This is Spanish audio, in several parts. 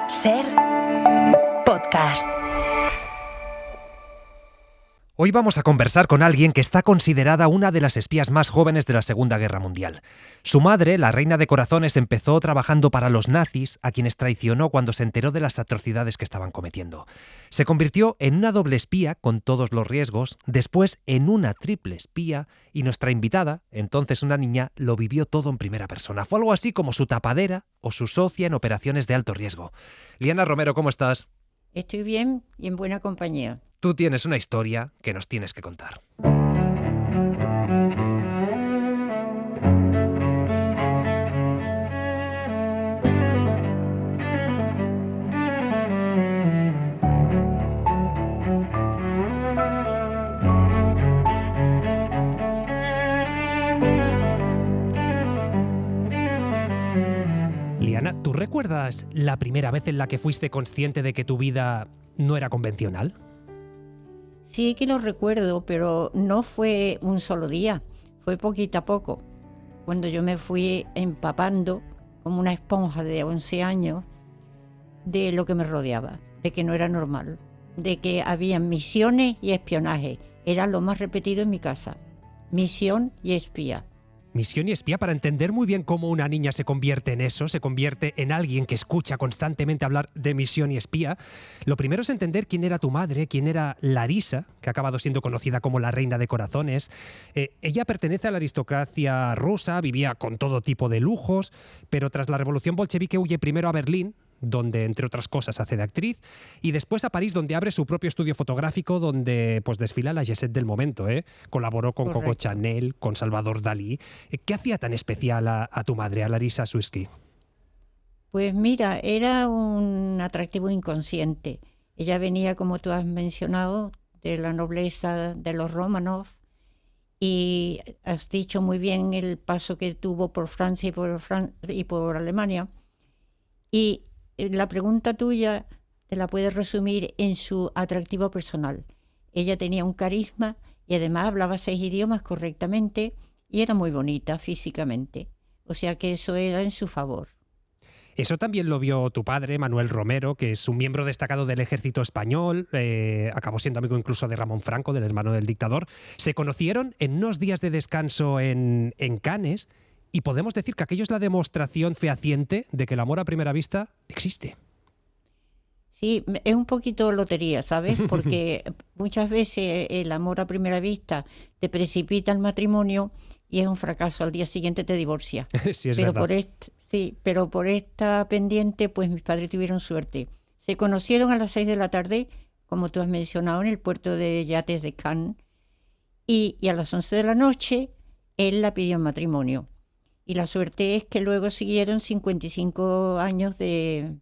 Ser podcast. Hoy vamos a conversar con alguien que está considerada una de las espías más jóvenes de la Segunda Guerra Mundial. Su madre, la reina de corazones, empezó trabajando para los nazis, a quienes traicionó cuando se enteró de las atrocidades que estaban cometiendo. Se convirtió en una doble espía, con todos los riesgos, después en una triple espía, y nuestra invitada, entonces una niña, lo vivió todo en primera persona. Fue algo así como su tapadera o su socia en operaciones de alto riesgo. Liana Romero, ¿cómo estás? Estoy bien y en buena compañía. Tú tienes una historia que nos tienes que contar. Liana, ¿tú recuerdas la primera vez en la que fuiste consciente de que tu vida no era convencional? Sí que lo recuerdo, pero no fue un solo día, fue poquito a poco. Cuando yo me fui empapando como una esponja de 11 años de lo que me rodeaba, de que no era normal, de que había misiones y espionaje. Era lo más repetido en mi casa, misión y espía. Misión y espía, para entender muy bien cómo una niña se convierte en eso, se convierte en alguien que escucha constantemente hablar de misión y espía. Lo primero es entender quién era tu madre, quién era Larisa, que ha acabado siendo conocida como la reina de corazones. Ella pertenece a la aristocracia rusa, vivía con todo tipo de lujos, pero tras la revolución bolchevique huye primero a Berlín, donde entre otras cosas hace de actriz, y después a París, donde abre su propio estudio fotográfico, donde pues desfila la jet set del momento. Colaboró con Correcto. Coco Chanel, con Salvador Dalí. ¿Qué hacía tan especial a tu madre, a Larisa Susski? Pues mira, era un atractivo inconsciente. Ella venía, como tú has mencionado, de la nobleza de los Romanov, y has dicho muy bien el paso que tuvo por Francia y por Alemania. Y la pregunta tuya te la puedes resumir en su atractivo personal. Ella tenía un carisma y además hablaba 6 idiomas correctamente y era muy bonita físicamente. O sea que eso era en su favor. Eso también lo vio tu padre, Manuel Romero, que es un miembro destacado del ejército español, acabó siendo amigo incluso de Ramón Franco, del hermano del dictador. Se conocieron en unos días de descanso en Cannes, y podemos decir que aquello es la demostración fehaciente de que el amor a primera vista existe. Sí, es un poquito lotería, ¿sabes? Porque muchas veces el amor a primera vista te precipita al matrimonio y es un fracaso. Al día siguiente te divorcias. Sí, es Pero verdad. pero por esta pendiente, pues mis padres tuvieron suerte. Se conocieron a las 6 de la tarde, como tú has mencionado, en el puerto de yates de Cannes, y a las 11 de la noche él la pidió en matrimonio. Y la suerte es que luego siguieron 55 años de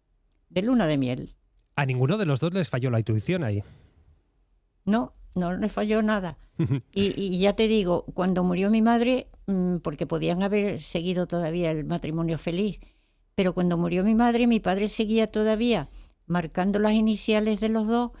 luna de miel. A ninguno de los dos les falló la intuición ahí. No le falló nada. Y ya te digo, cuando murió mi madre, porque podían haber seguido todavía el matrimonio feliz, pero cuando murió mi madre, mi padre seguía todavía marcando las iniciales de los dos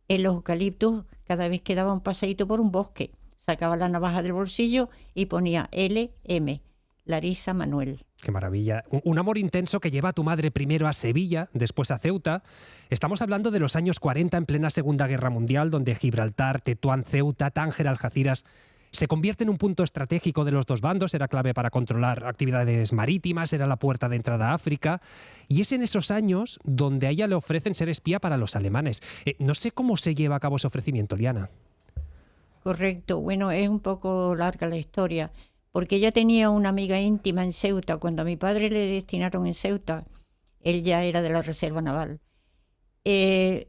en los eucaliptos cada vez que daba un paseíto por un bosque. Sacaba la navaja del bolsillo y ponía LM, Larisa Manuel. Qué maravilla. Un amor intenso que lleva a tu madre primero a Sevilla, después a Ceuta. Estamos hablando de los años 40 en plena Segunda Guerra Mundial, donde Gibraltar, Tetuán, Ceuta, Tánger, Algeciras se convierte en un punto estratégico de los dos bandos. Era clave para controlar actividades marítimas, era la puerta de entrada a África. Y es en esos años donde a ella le ofrecen ser espía para los alemanes. No sé cómo se lleva a cabo ese ofrecimiento, Liana. Correcto. Bueno, es un poco larga la historia, porque ella tenía una amiga íntima en Ceuta. Cuando a mi padre le destinaron en Ceuta, él ya era de la Reserva Naval.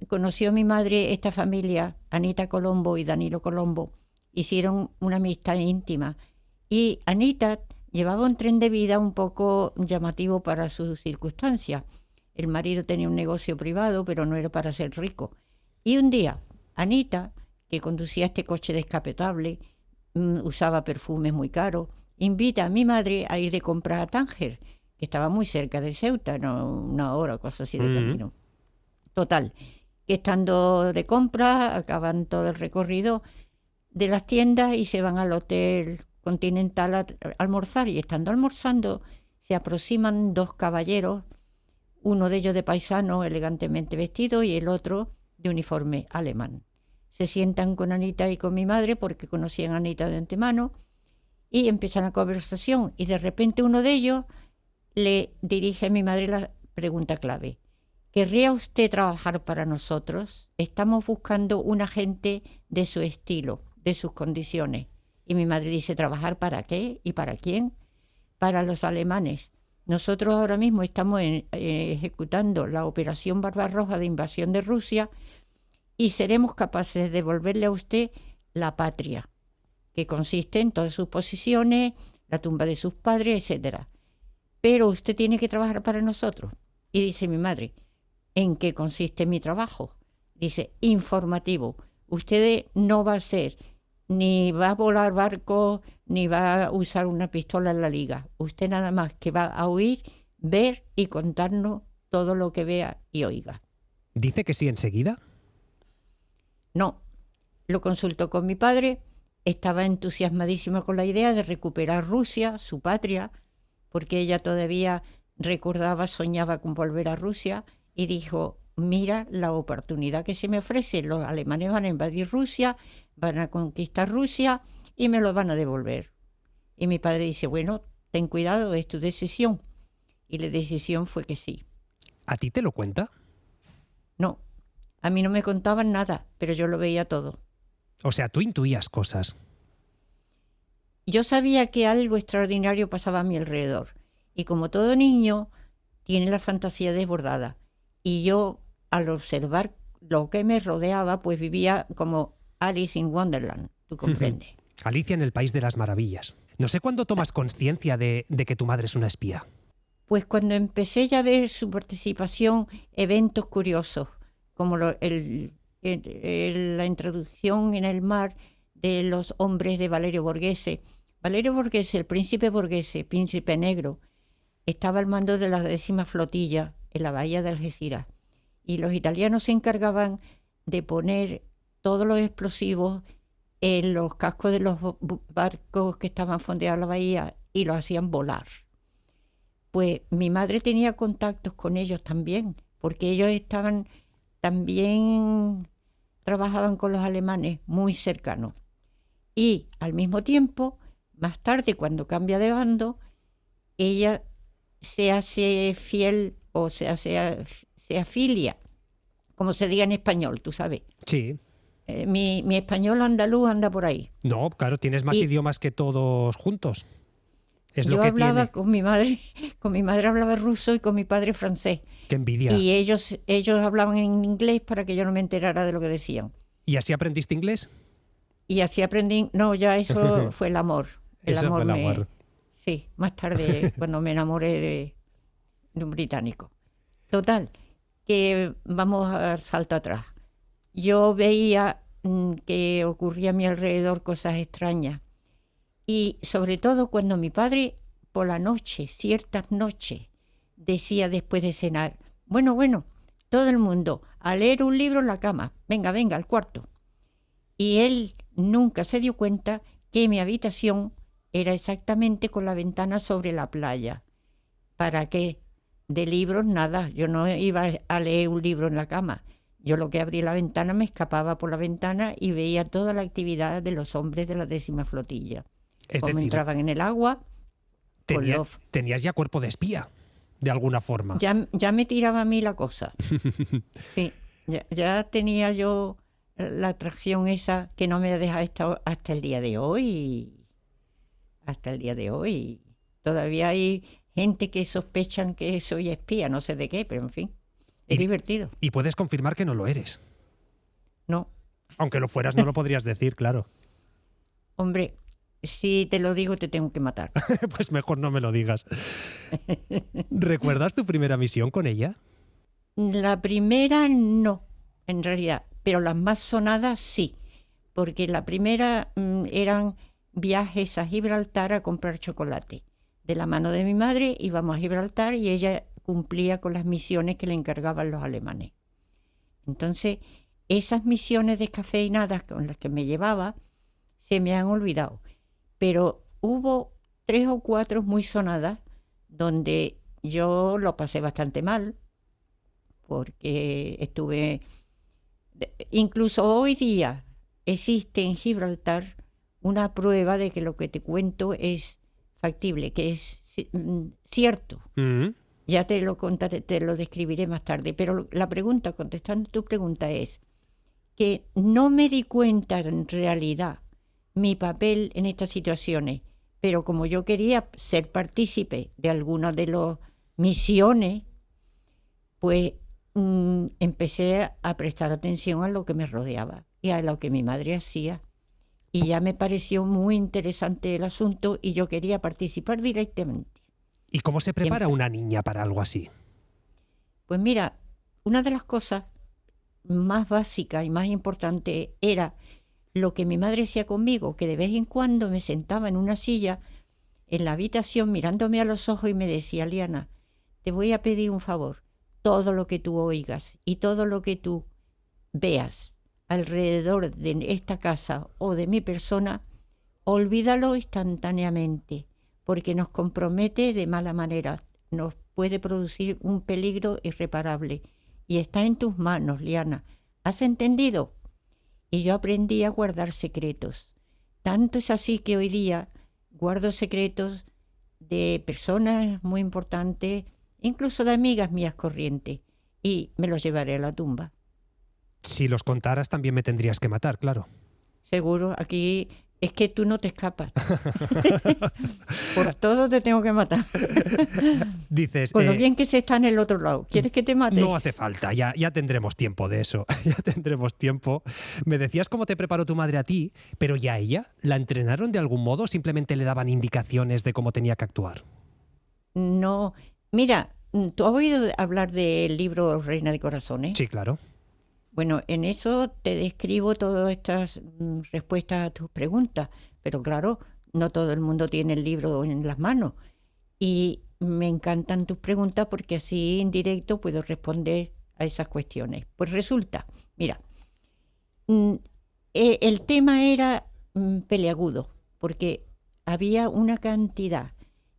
Conoció a mi madre esta familia, Anita Colombo y Danilo Colombo, hicieron una amistad íntima. Y Anita llevaba un tren de vida un poco llamativo para sus circunstancias. El marido tenía un negocio privado, pero no era para ser rico. Y un día, Anita, que conducía este coche descapotable, usaba perfumes muy caros, invita a mi madre a ir de compras a Tánger, que estaba muy cerca de Ceuta, no, 1 hora, cosas así de camino. Total, que estando de compras, acaban todo el recorrido de las tiendas y se van al hotel Continental a almorzar, y estando almorzando se aproximan 2 caballeros, uno de ellos de paisano elegantemente vestido y el otro de uniforme alemán. Se sientan con Anita y con mi madre porque conocían a Anita de antemano y empiezan la conversación y de repente uno de ellos le dirige a mi madre la pregunta clave. ¿Querría usted trabajar para nosotros? Estamos buscando una gente de su estilo, de sus condiciones. Y mi madre dice, ¿trabajar para qué? ¿Y para quién? Para los alemanes. Nosotros ahora mismo estamos ejecutando la operación Barbarroja de invasión de Rusia y seremos capaces de devolverle a usted la patria, que consiste en todas sus posesiones, la tumba de sus padres, etc. Pero usted tiene que trabajar para nosotros. Y dice mi madre, ¿en qué consiste mi trabajo? Dice, informativo. Usted no va a ser, ni va a volar barcos, ni va a usar una pistola en la liga. Usted nada más que va a oír, ver y contarnos todo lo que vea y oiga. ¿Dice que sí enseguida? No, lo consultó con mi padre, estaba entusiasmadísima con la idea de recuperar Rusia, su patria, porque ella todavía recordaba, soñaba con volver a Rusia, y dijo, mira la oportunidad que se me ofrece, los alemanes van a invadir Rusia, van a conquistar Rusia y me lo van a devolver. Y mi padre dice, bueno, ten cuidado, es tu decisión. Y la decisión fue que sí. ¿A ti te lo cuenta? No, a mí no me contaban nada, pero yo lo veía todo. O sea, tú intuías cosas. Yo sabía que algo extraordinario pasaba a mi alrededor. Y como todo niño, tiene la fantasía desbordada. Y yo, al observar lo que me rodeaba, pues vivía como Alice in Wonderland, ¿tú comprendes? Alicia en el País de las Maravillas. No sé cuándo tomas conciencia de que tu madre es una espía. Pues cuando empecé ya a ver su participación, eventos curiosos, como la introducción en el mar de los hombres de Valerio Borghese. Valerio Borghese, el príncipe Borghese, príncipe negro, estaba al mando de la 10ª flotilla en la bahía de Algeciras. Y los italianos se encargaban de poner todos los explosivos en los cascos de los barcos que estaban fondeados en la bahía y los hacían volar. Pues mi madre tenía contactos con ellos también, porque ellos también trabajaban con los alemanes muy cercanos. Y al mismo tiempo, más tarde, cuando cambia de bando, ella se hace fiel o se afilia, como se diga en español, tú sabes. Sí. Mi español andaluz anda por ahí. No, claro, tienes más idiomas que todos juntos. Es yo lo que hablaba tiene. con mi madre hablaba ruso y con mi padre francés. ¡Qué envidia! Y ellos hablaban en inglés para que yo no me enterara de lo que decían. ¿Y así aprendiste inglés? Y así aprendí, no, ya eso fue el amor. Eso fue el amor. Sí, más tarde cuando me enamoré de un británico. Total, que vamos al salto atrás. Yo veía que ocurría a mi alrededor cosas extrañas. Y sobre todo cuando mi padre por la noche, ciertas noches, decía después de cenar, bueno, todo el mundo a leer un libro en la cama, venga, al cuarto. Y él nunca se dio cuenta que mi habitación era exactamente con la ventana sobre la playa. ¿Para qué? De libros nada, yo no iba a leer un libro en la cama. Yo lo que abría la ventana, me escapaba por la ventana y veía toda la actividad de los hombres de la 10ª flotilla. Es Como decir, entraban en el agua. Tenías ya cuerpo de espía, de alguna forma. Ya me tiraba a mí la cosa. Sí, ya tenía yo la atracción esa que no me deja hasta el día de hoy. Hasta el día de hoy. Todavía hay gente que sospechan que soy espía, no sé de qué, pero en fin, es divertido. Y puedes confirmar que no lo eres. No. Aunque lo fueras, no lo podrías decir, claro. Hombre, si te lo digo, te tengo que matar. Pues mejor no me lo digas. ¿Recuerdas tu primera misión con ella? La primera no, en realidad, pero las más sonadas sí, porque la primera eran viajes a Gibraltar a comprar chocolate. De la mano de mi madre íbamos a Gibraltar y ella cumplía con las misiones que le encargaban los alemanes. Entonces, esas misiones descafeinadas con las que me llevaba se me han olvidado. Pero hubo 3 o 4 muy sonadas donde yo lo pasé bastante mal, porque estuve... Incluso hoy día existe en Gibraltar una prueba de que lo que te cuento es factible, que es cierto. Ya te lo contaré, te lo describiré más tarde. Pero la pregunta, contestando tu pregunta, es que no me di cuenta en realidad mi papel en estas situaciones, pero como yo quería ser partícipe de algunas de las misiones, pues empecé a prestar atención a lo que me rodeaba y a lo que mi madre hacía. Y ya me pareció muy interesante el asunto y yo quería participar directamente. ¿Y cómo se prepara una niña para algo así? Pues mira, una de las cosas más básicas y más importantes era lo que mi madre hacía conmigo, que de vez en cuando me sentaba en una silla en la habitación mirándome a los ojos y me decía: Liana, te voy a pedir un favor, todo lo que tú oigas y todo lo que tú veas alrededor de esta casa o de mi persona, olvídalo instantáneamente, porque nos compromete de mala manera, nos puede producir un peligro irreparable y está en tus manos, Liana. ¿Has entendido? Y yo aprendí a guardar secretos. Tanto es así que hoy día guardo secretos de personas muy importantes, incluso de amigas mías corrientes, y me los llevaré a la tumba. Si los contaras también me tendrías que matar, claro. Seguro, aquí es que tú no te escapas. Por todo te tengo que matar. Dices, Por lo bien que se está en el otro lado. ¿Quieres que te mate? No hace falta, ya tendremos tiempo de eso. Ya tendremos tiempo. Me decías cómo te preparó tu madre a ti, pero ¿ya ella? ¿La entrenaron de algún modo o simplemente le daban indicaciones de cómo tenía que actuar? No. Mira, ¿tú has oído hablar del libro Reina de Corazones? Sí, claro. Bueno, en eso te describo todas estas respuestas a tus preguntas, pero claro, no todo el mundo tiene el libro en las manos. Y me encantan tus preguntas porque así en directo puedo responder a esas cuestiones. Pues resulta, mira, el tema era peliagudo, porque había una cantidad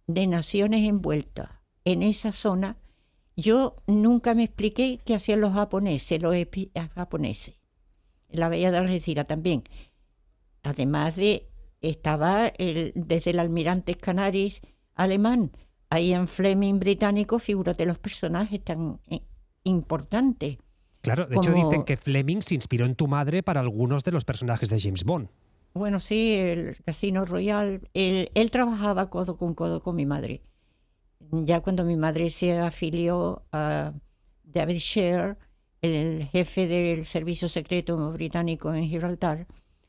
de naciones envueltas en esa zona. Yo nunca me expliqué qué hacían los japoneses, japoneses. La veía de Algeciras también. Además de, estaba desde el almirante Canaris alemán, Ian Fleming británico, figúrate los personajes tan importantes. Claro, de hecho dicen que Fleming se inspiró en tu madre para algunos de los personajes de James Bond. Bueno, sí, el Casino Royale, él trabajaba codo con mi madre. Ya cuando mi madre se afilió a David Sher, el jefe del servicio secreto británico en Gibraltar,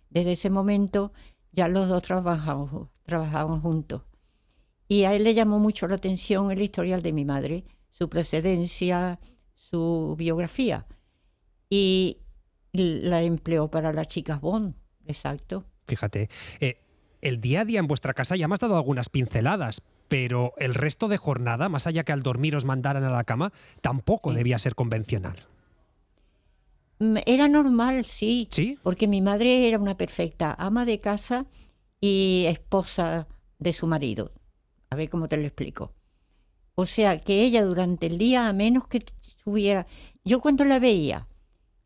desde ese momento ya los dos trabajaban juntos. Y a él le llamó mucho la atención el historial de mi madre, su precedencia, su biografía. Y la empleó para las chicas Bond, exacto. Fíjate, el día a día en vuestra casa ya me has dado algunas pinceladas, pero el resto de jornada, más allá que al dormir os mandaran a la cama, tampoco debía ser convencional. Era normal, sí. ¿Sí? Porque mi madre era una perfecta ama de casa y esposa de su marido. A ver cómo te lo explico. O sea, que ella durante el día, a menos que tuviera... Yo cuando la veía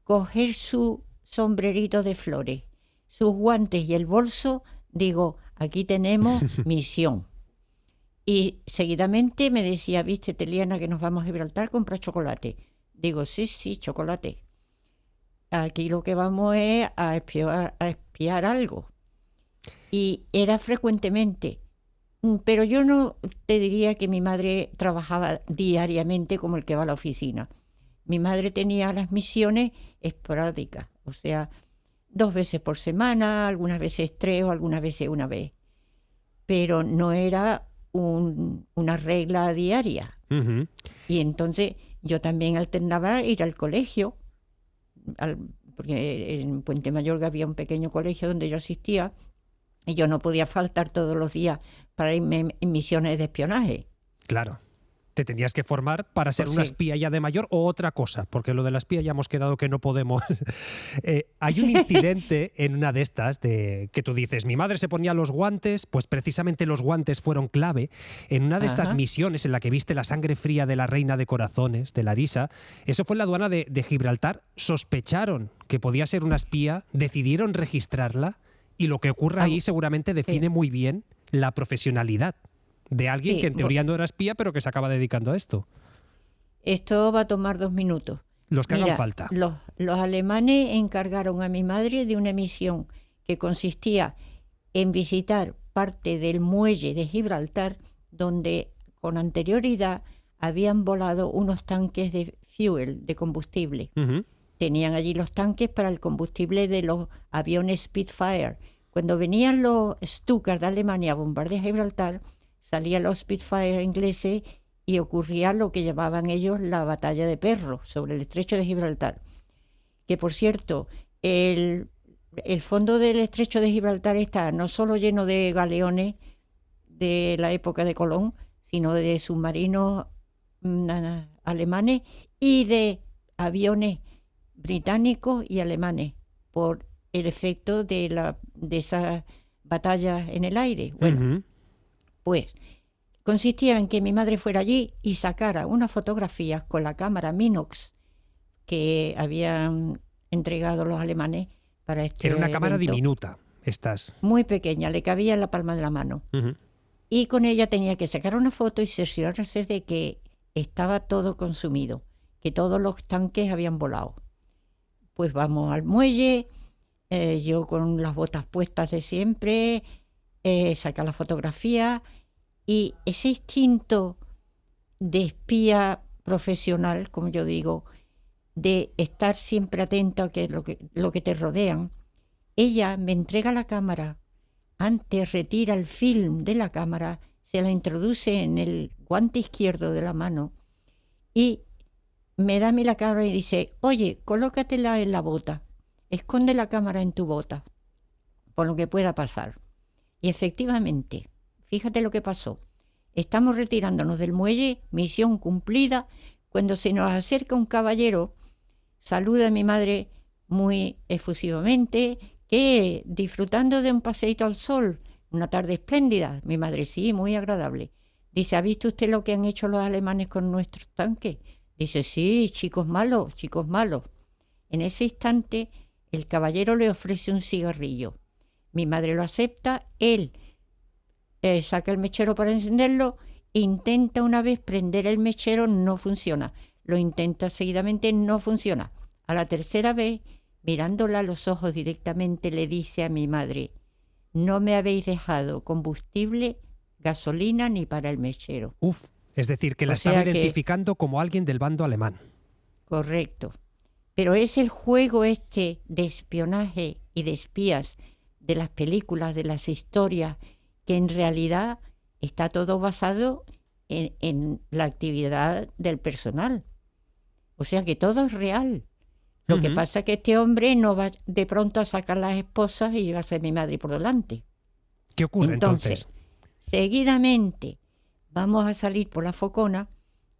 coger su sombrerito de flores, sus guantes y el bolso, digo, aquí tenemos misión. Y seguidamente me decía, viste, Liana, que nos vamos a Gibraltar, compra chocolate. Digo, sí, chocolate. Aquí lo que vamos es a espiar algo. Y era frecuentemente. Pero yo no te diría que mi madre trabajaba diariamente como el que va a la oficina. Mi madre tenía las misiones esporádicas, o sea, 2 veces por semana, algunas veces 3 o algunas veces 1 vez. Pero no era una regla diaria. Uh-huh. Y entonces yo también alternaba ir al colegio, porque en Puente Mayorga había un pequeño colegio donde yo asistía, y yo no podía faltar todos los días para irme en misiones de espionaje. Claro. Te tenías que formar para ser Pues una sí. espía ya de mayor o otra cosa, porque lo de la espía ya hemos quedado que no podemos. Hay un incidente en una de estas que tú dices, mi madre se ponía los guantes, pues precisamente los guantes fueron clave. En una de estas Ajá. misiones en la que viste la sangre fría de la reina de corazones, de Larisa, eso fue en la aduana de Gibraltar, sospecharon que podía ser una espía, decidieron registrarla y lo que ocurre ahí seguramente define muy bien la profesionalidad de alguien Sí, que en teoría no era espía, pero que se acaba dedicando a esto. esto va a tomar 2 minutos. Los que hagan Mira, falta. los alemanes encargaron a mi madre de una misión que consistía en visitar parte del muelle de Gibraltar, donde con anterioridad habían volado unos tanques de fuel, de combustible. Ujú. Tenían allí los tanques para el combustible de los aviones Spitfire. Cuando venían los Stuka de Alemania a bombardear Gibraltar, salían los Spitfire ingleses y ocurría lo que llamaban ellos la batalla de perros sobre el estrecho de Gibraltar. Que por cierto, el fondo del estrecho de Gibraltar está no solo lleno de galeones de la época de Colón, sino de submarinos alemanes y de aviones británicos y alemanes por el efecto de esas batallas en el aire. Bueno, Ujú. pues consistía en que mi madre fuera allí y sacara unas fotografías con la cámara Minox que habían entregado los alemanes para este Era una cámara evento. diminuta, estas. Muy pequeña, le cabía en la palma de la mano. Ujú. Y con ella tenía que sacar una foto y cerciorarse de que estaba todo consumido, que todos los tanques habían volado. Pues vamos al muelle, yo con las botas puestas de siempre, sacar la fotografía y ese instinto de espía profesional, como yo digo, de estar siempre atento a lo que te rodean, ella me entrega la cámara, antes retira el film de la cámara, se la introduce en el guante izquierdo de la mano y me da a mí la cámara y dice, oye, colócatela en la bota, esconde la cámara en tu bota, por lo que pueda pasar. Y efectivamente, fíjate lo que pasó. Estamos retirándonos del muelle, misión cumplida, cuando se nos acerca un caballero, saluda a mi madre muy efusivamente, que disfrutando de un paseíto al sol, una tarde espléndida. Mi madre, sí, muy agradable. Dice, ¿ha visto usted lo que han hecho los alemanes con nuestros tanques? Dice, sí, chicos malos, chicos malos. En ese instante, el caballero le ofrece un cigarrillo. Mi madre lo acepta, él saca el mechero para encenderlo, intenta una vez prender el mechero, no funciona. Lo intenta seguidamente, no funciona. A la tercera vez, mirándola a los ojos directamente, le dice a mi madre, no me habéis dejado combustible, gasolina ni para el mechero. Uf, es decir, que la O estaba sea que- identificando como alguien del bando alemán. Correcto. Pero es el juego este de espionaje y de espías de las películas, de las historias, que en realidad está todo basado en la actividad del personal. O sea que todo es real. Lo que Ujú. pasa es que este hombre no va de pronto a sacar las esposas y va a ser mi madre por delante. ¿Qué ocurre entonces? Seguidamente vamos a salir por la Focona,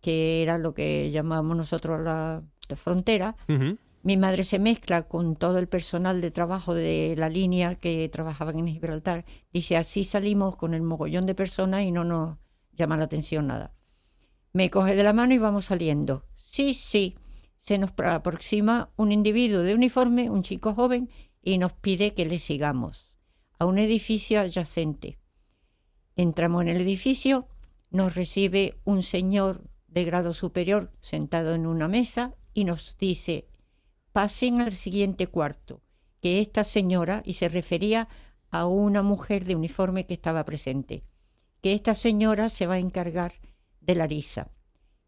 que era lo que llamamos nosotros la frontera. Ujú. Mi madre se mezcla con todo el personal de trabajo de la línea que trabajaban en Gibraltar. Dice, así salimos con el mogollón de personas y no nos llama la atención nada. Me coge de la mano y vamos saliendo. Sí, sí, se nos aproxima un individuo de uniforme, un chico joven, y nos pide que le sigamos a un edificio adyacente. Entramos en el edificio, nos recibe un señor de grado superior sentado en una mesa y nos dice, pasen al siguiente cuarto, que esta señora, y se refería a una mujer de uniforme que estaba presente, que esta señora se va a encargar de Larisa.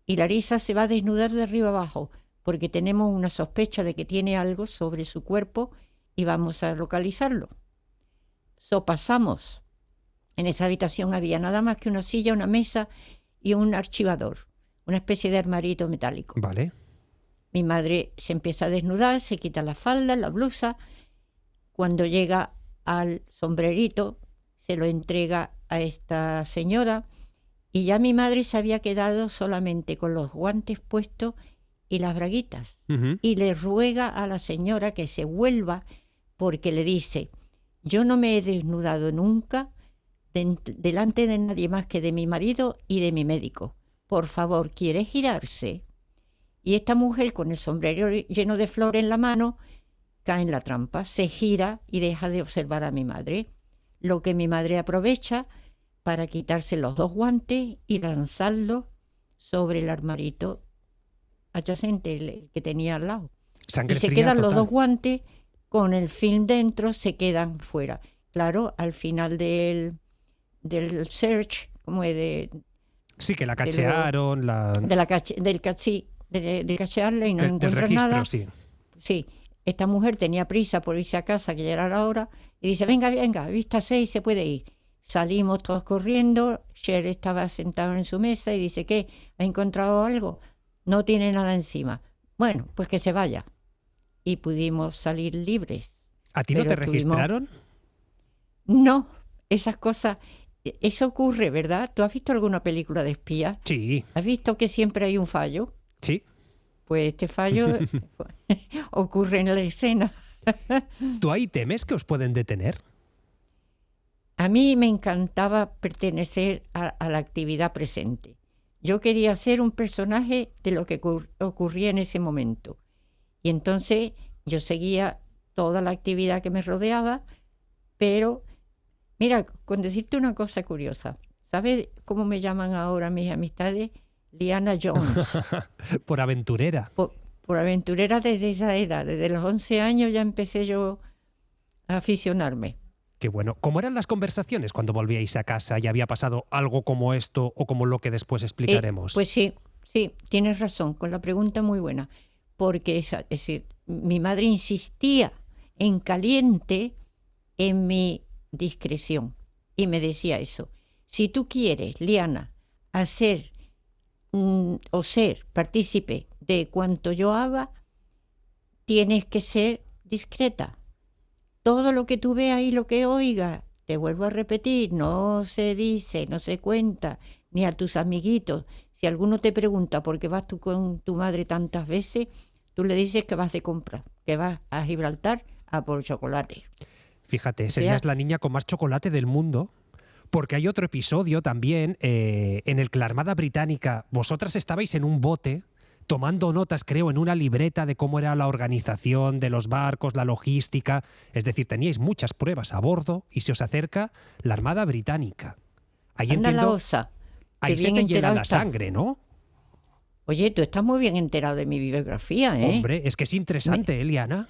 Y Larisa se va a desnudar de arriba abajo, porque tenemos una sospecha de que tiene algo sobre su cuerpo y vamos a localizarlo. Pasamos. En esa habitación había nada más que una silla, una mesa y un archivador, una especie de armarito metálico. Vale. Mi madre se empieza a desnudar, se quita la falda, la blusa. Cuando llega al sombrerito, se lo entrega a esta señora Y ya mi madre se había quedado solamente con los guantes puestos y las braguitas. Ujú. Y le ruega a la señora que se vuelva porque le dice, yo no me he desnudado nunca delante de nadie más que de mi marido y de mi médico. Por favor, ¿quiere girarse? Y esta mujer con el sombrero lleno de flores en la mano cae en la trampa, se gira y deja de observar a mi madre. Lo que mi madre aprovecha para quitarse los 2 guantes y lanzarlos sobre el armarito adyacente, el que tenía al lado. Sangre Y se fría quedan los total. 2 guantes con el film dentro, se quedan fuera. Claro, al final del search, como es Sí, que la cachearon, de cachearla y no del encuentran registro, nada. sí. Sí, esta mujer tenía prisa por irse a casa, que ya era la hora, y dice, venga, vístase y se puede ir. Salimos todos corriendo, Cher estaba sentado en su mesa y dice, ¿qué? ¿Ha encontrado algo? No tiene nada encima. Bueno, pues que se vaya. Y pudimos salir libres. ¿A ti no Pero te registraron? No, esas cosas, eso ocurre, ¿verdad? ¿Tú has visto alguna película de espías? Sí, ¿Has visto que siempre hay un fallo? sí. Pues este fallo ocurre en la escena. ¿Tú ahí temes que os pueden detener? A mí me encantaba pertenecer a la actividad presente. Yo quería ser un personaje de lo que ocurría en ese momento. Y entonces yo seguía toda la actividad que me rodeaba, pero mira, con decirte una cosa curiosa, ¿sabes cómo me llaman ahora mis amistades? Liana Jones. Por aventurera. Por aventurera desde esa edad, desde los 11 años ya empecé yo a aficionarme. Qué bueno. ¿Cómo eran las conversaciones cuando volvíais a casa y había pasado algo como esto o como lo que después explicaremos? Pues sí, tienes razón, con la pregunta muy buena, porque es decir, mi madre insistía en caliente en mi discreción y me decía eso. Si tú quieres, Liana, hacer o ser partícipe de cuanto yo haga, tienes que ser discreta. Todo lo que tú veas y lo que oigas, te vuelvo a repetir, no se dice, no se cuenta, ni a tus amiguitos. Si alguno te pregunta por qué vas tú con tu madre tantas veces, tú le dices que vas de compra, que vas a Gibraltar a por chocolate. Fíjate, O sea, serías la niña con más chocolate del mundo. Porque hay otro episodio también en el que la Armada Británica, vosotras estabais en un bote tomando notas, creo, en una libreta de cómo era la organización de los barcos, la logística. Es decir, teníais muchas pruebas a bordo y se os acerca la Armada Británica. Ahí anda la entiendo, osa. ahí Qué se bien te hiela enterado la está. sangre, ¿no? Oye, tú estás muy bien enterado de mi biografía, ¿eh? Hombre, es que es interesante, Eliana.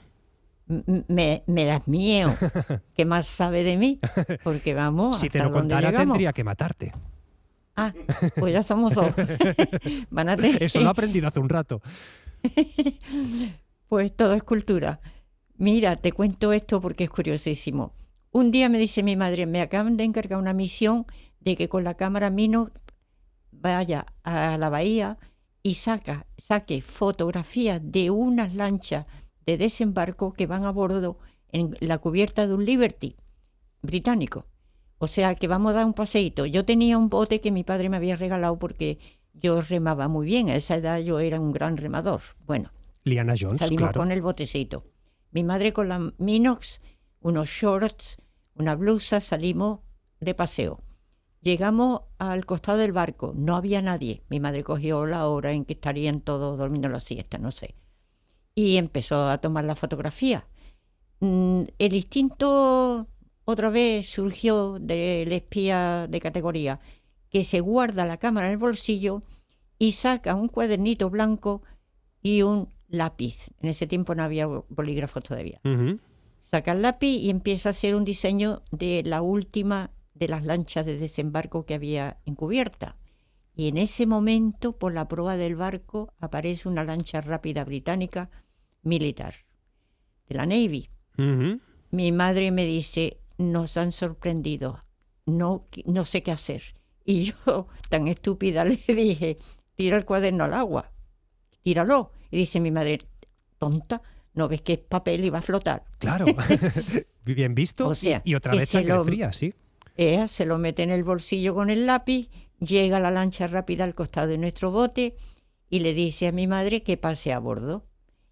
Me das miedo. ¿Qué más sabe de mí? Porque vamos, Si te ¿hasta lo dónde contara llegamos? tendría que matarte. Ah, pues ya somos 2. Van a tener... Eso lo he aprendido hace un rato. Pues todo es cultura. Mira, te cuento esto porque es curiosísimo. Un día me dice mi madre, me acaban de encargar una misión de que con la cámara Minox vaya a la bahía y saque fotografías de unas lanchas de desembarco que van a bordo en la cubierta de un Liberty británico. O sea que vamos a dar un paseíto. Yo tenía un bote que mi padre me había regalado porque yo remaba muy bien. A esa edad yo era un gran remador. Bueno, Liana Jones, salimos claro. con el botecito. Mi madre con la Minox, unos shorts, una blusa, salimos de paseo. Llegamos al costado del barco, no había nadie. Mi madre cogió la hora en que estarían todos durmiendo la siesta, no sé. Y empezó a tomar la fotografía. El instinto otra vez surgió del espía de categoría, que se guarda la cámara en el bolsillo y saca un cuadernito blanco y un lápiz. En ese tiempo no había bolígrafos todavía. Ujú. Saca el lápiz y empieza a hacer un diseño de la última de las lanchas de desembarco que había en cubierta. Y en ese momento, por la proa del barco, aparece una lancha rápida británica militar, de la Navy. Ujú. Mi madre me dice, nos han sorprendido, no sé qué hacer. Y yo, tan estúpida, le dije, tira el cuaderno al agua, tíralo. Y dice mi madre, tonta, ¿no ves que es papel y va a flotar? Claro. Bien visto. O sea, y otra que vez se sangre lo- fría, sí. Ella se lo mete en el bolsillo con el lápiz, llega la lancha rápida al costado de nuestro bote y le dice a mi madre que pase a bordo.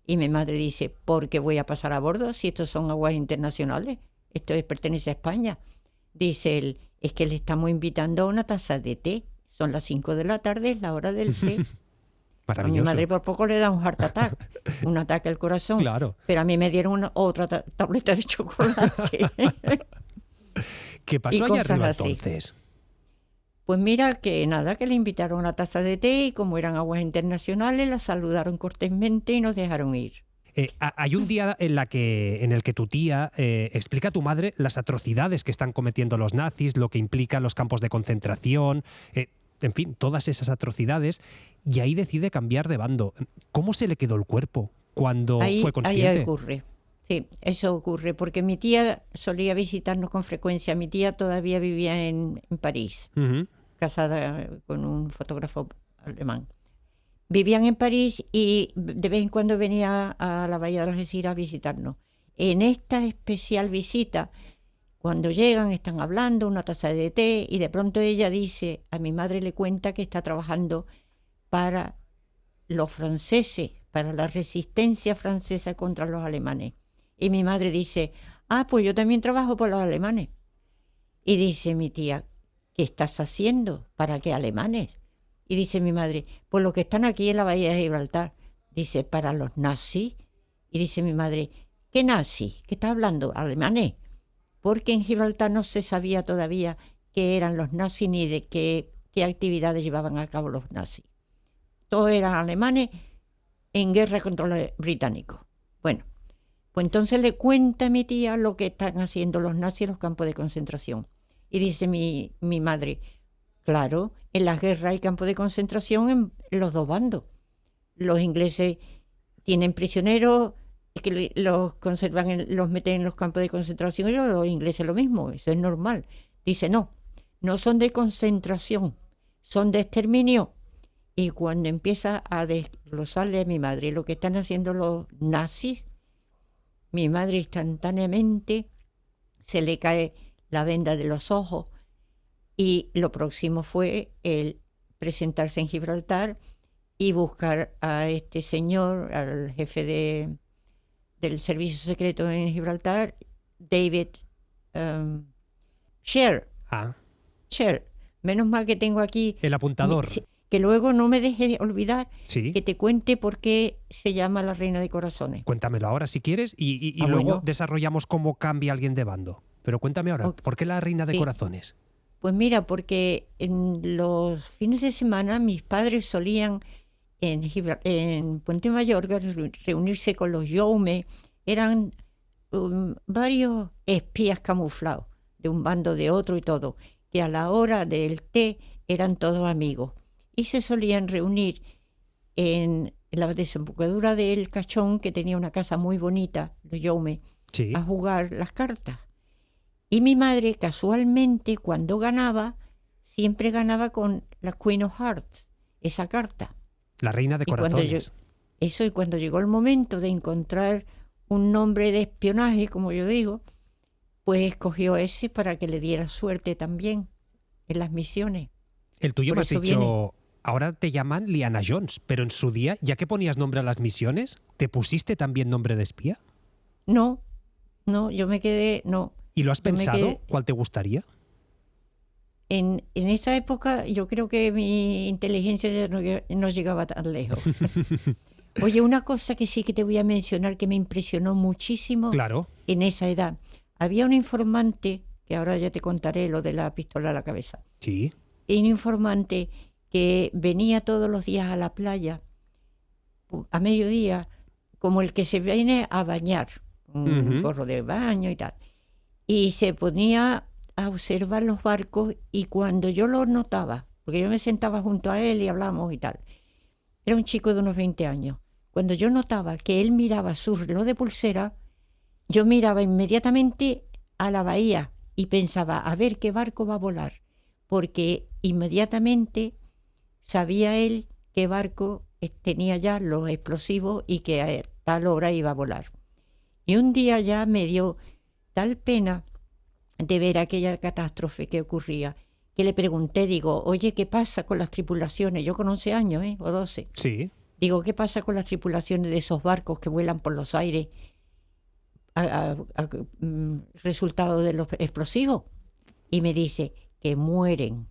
Y mi madre dice, ¿por qué voy a pasar a bordo si estos son aguas internacionales? Esto pertenece a España. Dice él, es que le estamos invitando a una taza de té. Son las 5 de la tarde, es la hora del té. A mi madre por poco le da un heart attack, un ataque al corazón. Claro. Pero a mí me dieron otra tableta de chocolate. ¿Qué pasó allá arriba entonces? Pues mira que nada, que le invitaron a una taza de té y como eran aguas internacionales, la saludaron cortésmente y nos dejaron ir. Hay un día en el que tu tía explica a tu madre las atrocidades que están cometiendo los nazis, lo que implican los campos de concentración, en fin, todas esas atrocidades, y ahí decide cambiar de bando. ¿Cómo se le quedó el cuerpo cuando fue consciente? Ahí ocurre. Sí, eso ocurre, porque mi tía solía visitarnos con frecuencia. Mi tía todavía vivía en París, casada con un fotógrafo alemán. Vivían en París y de vez en cuando venía a la Bahía de Algeciras a visitarnos. En esta especial visita, cuando llegan, están hablando, una taza de té, y de pronto ella dice, a mi madre le cuenta que está trabajando para los franceses, para la resistencia francesa contra los alemanes. Y mi madre dice, pues yo también trabajo por los alemanes. Y dice mi tía, ¿qué estás haciendo? ¿Para qué alemanes? Y dice mi madre, pues los que están aquí en la Bahía de Gibraltar. Dice, ¿para los nazis? Y dice mi madre, ¿qué nazis? ¿Qué está hablando? ¿Alemanes? Porque en Gibraltar no se sabía todavía qué eran los nazis ni de qué actividades llevaban a cabo los nazis. Todos eran alemanes en guerra contra los británicos. Bueno, pues entonces le cuenta a mi tía lo que están haciendo los nazis en los campos de concentración. Y dice mi madre, claro, en la guerra hay campos de concentración en los dos bandos. Los ingleses tienen prisioneros que los conservan, los meten en los campos de concentración, y los ingleses lo mismo, eso es normal. Dice, no son de concentración, son de exterminio. Y cuando empieza a desglosarle a mi madre lo que están haciendo los nazis, mi madre instantáneamente se le cae la venda de los ojos, y lo próximo fue el presentarse en Gibraltar y buscar a este señor, al jefe del servicio secreto en Gibraltar, David Sher. Sher. Menos mal que tengo aquí el apuntador. Que luego no me deje de olvidar, ¿Sí? Que te cuente por qué se llama la Reina de Corazones. Cuéntamelo ahora si quieres y luego bueno, desarrollamos cómo cambia alguien de bando. Pero cuéntame ahora, ¿por qué la Reina de Corazones? Pues mira, porque en los fines de semana mis padres solían en Puente Mayorga reunirse con los Youme. Eran varios espías camuflados, de un bando de otro y todo, que a la hora del té eran todos amigos. Y se solían reunir en la desembocadura del Cachón, que tenía una casa muy bonita, los Youme, sí, a jugar las cartas. Y mi madre, casualmente, cuando ganaba, siempre ganaba con la Queen of Hearts, esa carta. La Reina de Corazones. Y cuando llegó el momento de encontrar un nombre de espionaje, como yo digo, pues escogió ese para que le diera suerte también en las misiones. El tuyo me has dicho, ahora te llaman Liana Jones, pero en su día, ya que ponías nombre a las misiones, ¿te pusiste también nombre de espía? No, yo me quedé, no. ¿Y lo has pensado? ¿Cuál te gustaría? En esa época yo creo que mi inteligencia no llegaba tan lejos. Oye, una cosa que sí que te voy a mencionar que me impresionó muchísimo. Claro. En esa edad. Había un informante, que ahora ya te contaré lo de la pistola a la cabeza. Sí. Un informante que venía todos los días a la playa, a mediodía, como el que se viene a bañar, un gorro de baño y tal. Y se ponía a observar los barcos, y cuando yo lo notaba, porque yo me sentaba junto a él y hablamos y tal, era un chico de unos 20 años, cuando yo notaba que él miraba su reloj de pulsera, yo miraba inmediatamente a la bahía y pensaba, a ver qué barco va a volar, porque inmediatamente sabía él qué barco tenía ya los explosivos y que a tal hora iba a volar. Y un día ya me dio tal pena de ver aquella catástrofe que ocurría, que le pregunté, digo, oye, ¿qué pasa con las tripulaciones? Yo con 11 años, o 12. Sí. Digo, ¿qué pasa con las tripulaciones de esos barcos que vuelan por los aires resultado de los explosivos? Y me dice que mueren.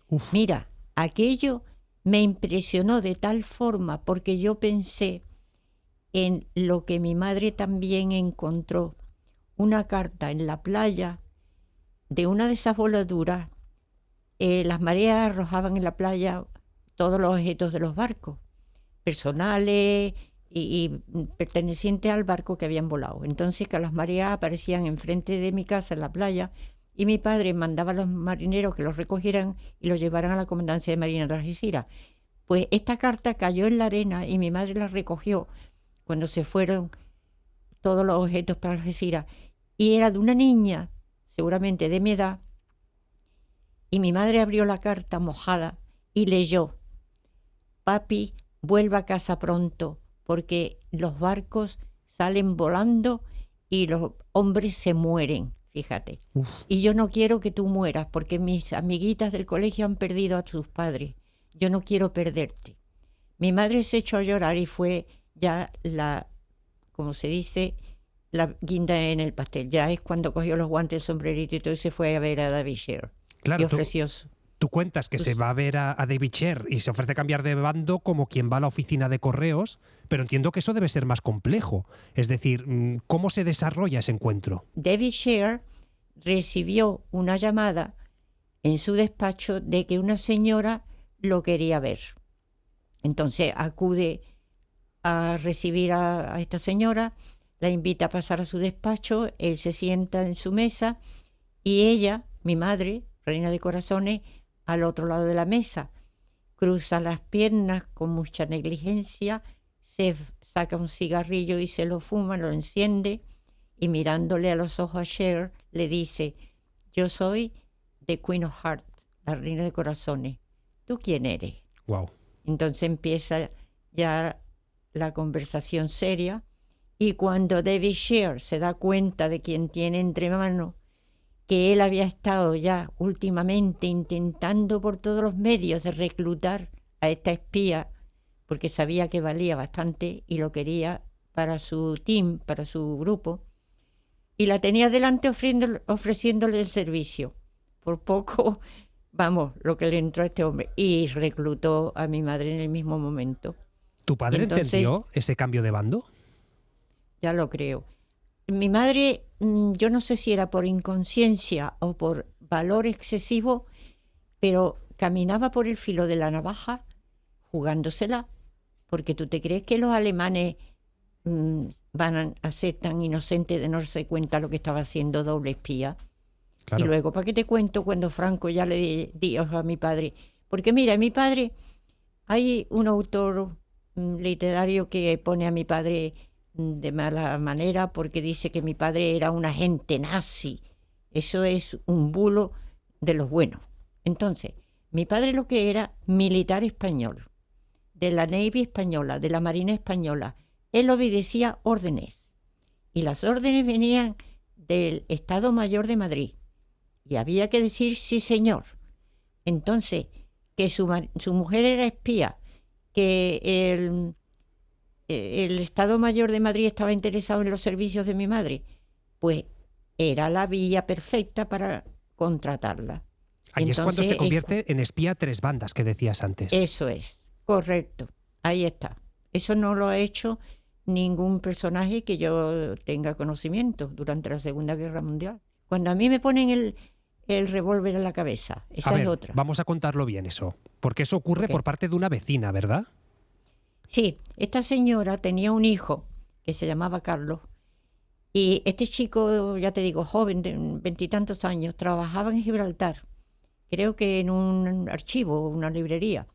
Uf. Mira, aquello me impresionó de tal forma porque yo pensé en lo que mi madre también encontró, una carta en la playa de una de esas voladuras. Las mareas arrojaban en la playa todos los objetos de los barcos, personales y pertenecientes al barco que habían volado. Entonces que las mareas aparecían enfrente de mi casa en la playa y mi padre mandaba a los marineros que los recogieran y los llevaran a la comandancia de Marina de Algeciras. Pues esta carta cayó en la arena y mi madre la recogió cuando se fueron todos los objetos para Algeciras. Y era de una niña, seguramente de mi edad, y mi madre abrió la carta mojada y leyó: papi, vuelva a casa pronto, porque los barcos salen volando y los hombres se mueren, fíjate. Uf. Y yo no quiero que tú mueras, porque mis amiguitas del colegio han perdido a sus padres. Yo no quiero perderte. Mi madre se echó a llorar y fue ya como se dice, la guinda en el pastel. Ya es cuando cogió los guantes, el sombrerito y todo y se fue a ver a David Sher. Claro, Y ofreció tú cuentas que se va a ver a David Sher y se ofrece cambiar de bando como quien va a la oficina de correos, pero entiendo que eso debe ser más complejo. Es decir, ¿cómo se desarrolla ese encuentro? David Sher recibió una llamada en su despacho de que una señora lo quería ver. Entonces acude a recibir a esta señora, la invita a pasar a su despacho, él se sienta en su mesa y ella, mi madre, reina de corazones, al otro lado de la mesa, cruza las piernas con mucha negligencia, se saca un cigarrillo y se lo fuma, lo enciende y mirándole a los ojos a Cher le dice: yo soy the Queen of Hearts, la reina de corazones. ¿Tú quién eres? Wow. Entonces empieza ya la conversación seria y cuando David Sher se da cuenta de quien tiene entre manos, que él había estado ya últimamente intentando por todos los medios de reclutar a esta espía, porque sabía que valía bastante y lo quería para su team, para su grupo, y la tenía delante ofreciéndole el servicio. Por poco, vamos, lo que le entró a este hombre, y reclutó a mi madre en el mismo momento. ¿Tu padre entendió ese cambio de bando? Ya lo creo. Mi madre, yo no sé si era por inconsciencia o por valor excesivo, pero caminaba por el filo de la navaja jugándosela, porque tú te crees que los alemanes van a ser tan inocentes de no darse cuenta lo que estaba haciendo doble espía. Claro. Y luego, ¿para qué te cuento cuando Franco ya le dijo a mi padre? Porque mira, mi padre, hay un autor literario que pone a mi padre de mala manera porque dice que mi padre era un agente nazi. Eso es un bulo de los buenos. Entonces, mi padre lo que era militar español, de la Navy española, de la Marina española. Él obedecía órdenes y las órdenes venían del Estado Mayor de Madrid y había que decir sí señor. Entonces, que su mujer era espía, que el Estado Mayor de Madrid estaba interesado en los servicios de mi madre, pues era la vía perfecta para contratarla. Ahí entonces, es cuando se convierte en espía a tres bandas que decías antes. Eso es, correcto, ahí está. Eso no lo ha hecho ningún personaje que yo tenga conocimiento durante la Segunda Guerra Mundial. Cuando a mí me ponen el revólver en la cabeza, esa es otra. Vamos a contarlo bien eso, porque eso ocurre por parte de una vecina, ¿verdad? Sí, esta señora tenía un hijo que se llamaba Carlos y este chico, ya te digo, joven, de 20 y tantos años, trabajaba en Gibraltar, creo que en un archivo, una librería,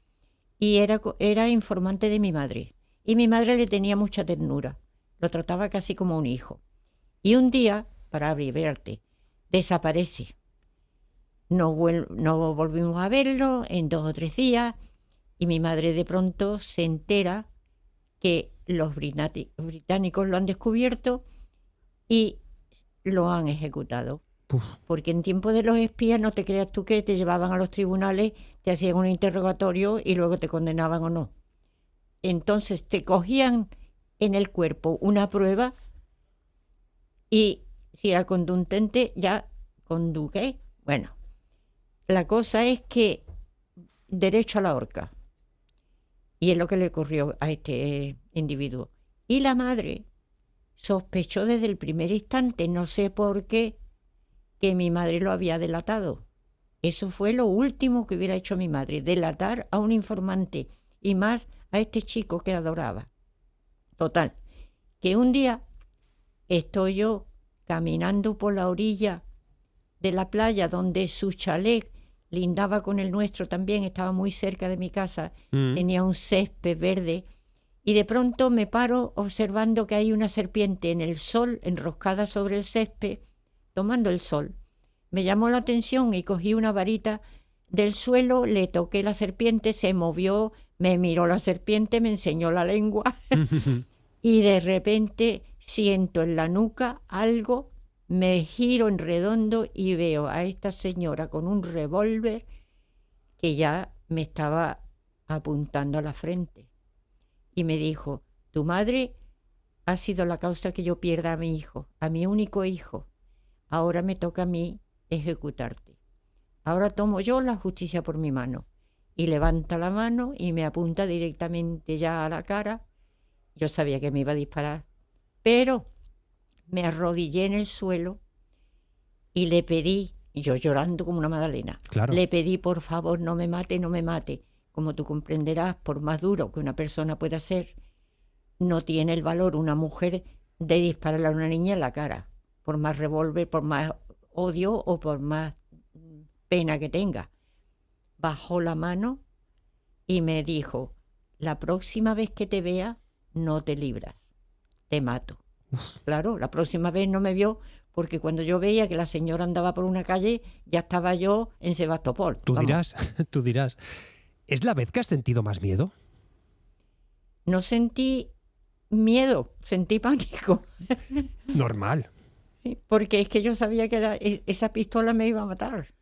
y era informante de mi madre. Y mi madre le tenía mucha ternura, lo trataba casi como un hijo. Y un día, para abrirte, desaparece. No volvimos a verlo en 2 o 3 días y mi madre de pronto se entera que los británicos lo han descubierto y lo han ejecutado. Puf. Porque en tiempo de los espías no te creas tú que te llevaban a los tribunales, te hacían un interrogatorio y luego te condenaban o no. Entonces te cogían en el cuerpo una prueba y si era conducente ya conduqué. Bueno, la cosa es que derecho a la horca. Y es lo que le ocurrió a este individuo. Y la madre sospechó desde el primer instante, no sé por qué, que mi madre lo había delatado. Eso fue lo último que hubiera hecho mi madre, delatar a un informante y más a este chico que adoraba. Total, que un día estoy yo caminando por la orilla de la playa donde su chalet lindaba con el nuestro también, estaba muy cerca de mi casa, tenía un césped verde y de pronto me paro observando que hay una serpiente en el sol enroscada sobre el césped tomando el sol. Me llamó la atención y cogí una varita del suelo, le toqué la serpiente, se movió, me miró la serpiente, me enseñó la lengua y de repente siento en la nuca algo, me giro en redondo y veo a esta señora con un revólver que ya me estaba apuntando a la frente. Y me dijo, tu madre ha sido la causa que yo pierda a mi hijo, a mi único hijo. Ahora me toca a mí ejecutarte. Ahora tomo yo la justicia por mi mano. Y levanta la mano y me apunta directamente ya a la cara. Yo sabía que me iba a disparar, pero me arrodillé en el suelo y le pedí, yo llorando como una magdalena, Claro. le pedí por favor no me mate, no me mate. Como tú comprenderás, por más duro que una persona pueda ser, no tiene el valor una mujer de dispararle a una niña en la cara, por más revólver, por más odio o por más pena que tenga. Bajó la mano y me dijo, la próxima vez que te vea, no te libras, te mato. Claro, la próxima vez no me vio porque cuando yo veía que la señora andaba por una calle, ya estaba yo en Sebastopol. Tú Vamos. dirás. ¿Es la vez que has sentido más miedo? No sentí miedo, sentí pánico. Normal. Porque es que yo sabía que esa pistola me iba a matar.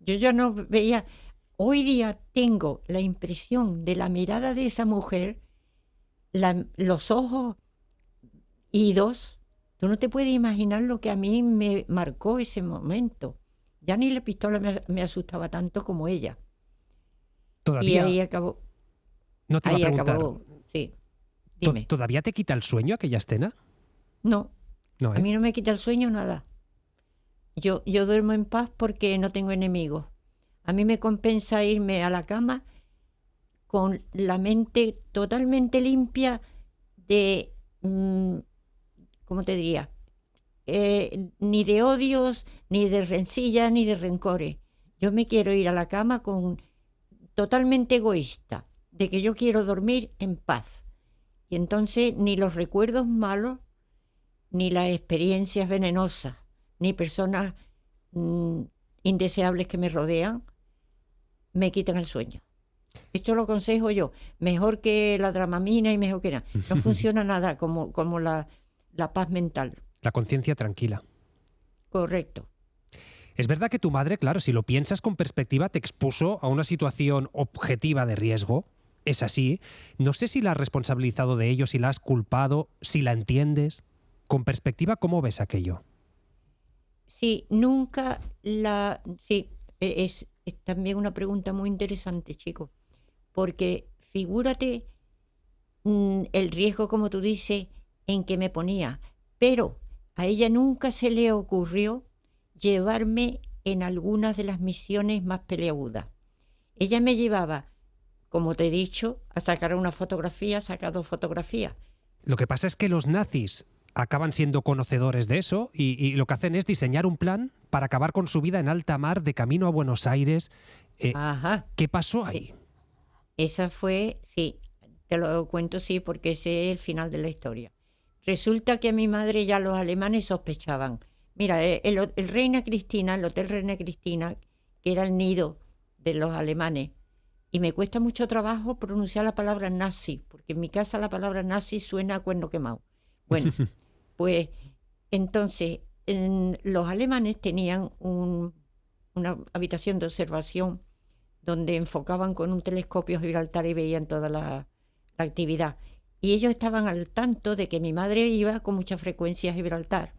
Yo ya no veía. Hoy día tengo la impresión de la mirada de esa mujer, los ojos idos. Tú no te puedes imaginar lo que a mí me marcó ese momento. Ya ni la pistola me asustaba tanto como ella. Todavía Y ahí acabó. no te Ahí va a preguntar. acabó. Sí. Dime. ¿Todavía te quita el sueño aquella escena? No, No, a mí no me quita el sueño nada. Yo duermo en paz porque no tengo enemigos. A mí me compensa irme a la cama con la mente totalmente limpia de, ¿cómo te diría? Ni de odios, ni de rencillas, ni de rencores. Yo me quiero ir a la cama totalmente egoísta, de que yo quiero dormir en paz. Y entonces ni los recuerdos malos, ni las experiencias venenosas, ni personas indeseables que me rodean, me quitan el sueño. Esto lo aconsejo yo, mejor que la Dramamina y mejor que nada. No funciona nada como la paz mental. La conciencia tranquila. Correcto. Es verdad que tu madre, claro, si lo piensas con perspectiva, te expuso a una situación objetiva de riesgo. Es así. No sé si la has responsabilizado de ello, si la has culpado, si la entiendes. Con perspectiva, ¿cómo ves aquello? Sí, Sí, es también una pregunta muy interesante, chico. Porque figúrate el riesgo, como tú dices, en que me ponía. Pero a ella nunca se le ocurrió llevarme en algunas de las misiones más peleagudas. Ella me llevaba, como te he dicho, a sacar una fotografía, sacar 2 fotografías. Lo que pasa es que los nazis acaban siendo conocedores de eso y lo que hacen es diseñar un plan para acabar con su vida en alta mar de camino a Buenos Aires. Ajá. ¿Qué pasó ahí? Esa fue, sí, te lo cuento, sí, porque ese es el final de la historia. Resulta que a mi madre ya los alemanes sospechaban. Mira, el Reina Cristina, el Hotel Reina Cristina, que era el nido de los alemanes, y me cuesta mucho trabajo pronunciar la palabra nazi, porque en mi casa la palabra nazi suena a cuerno quemado. Bueno, pues entonces los alemanes tenían una habitación de observación donde enfocaban con un telescopio Gibraltar y veían toda la actividad. Y ellos estaban al tanto de que mi madre iba con mucha frecuencia a Gibraltar,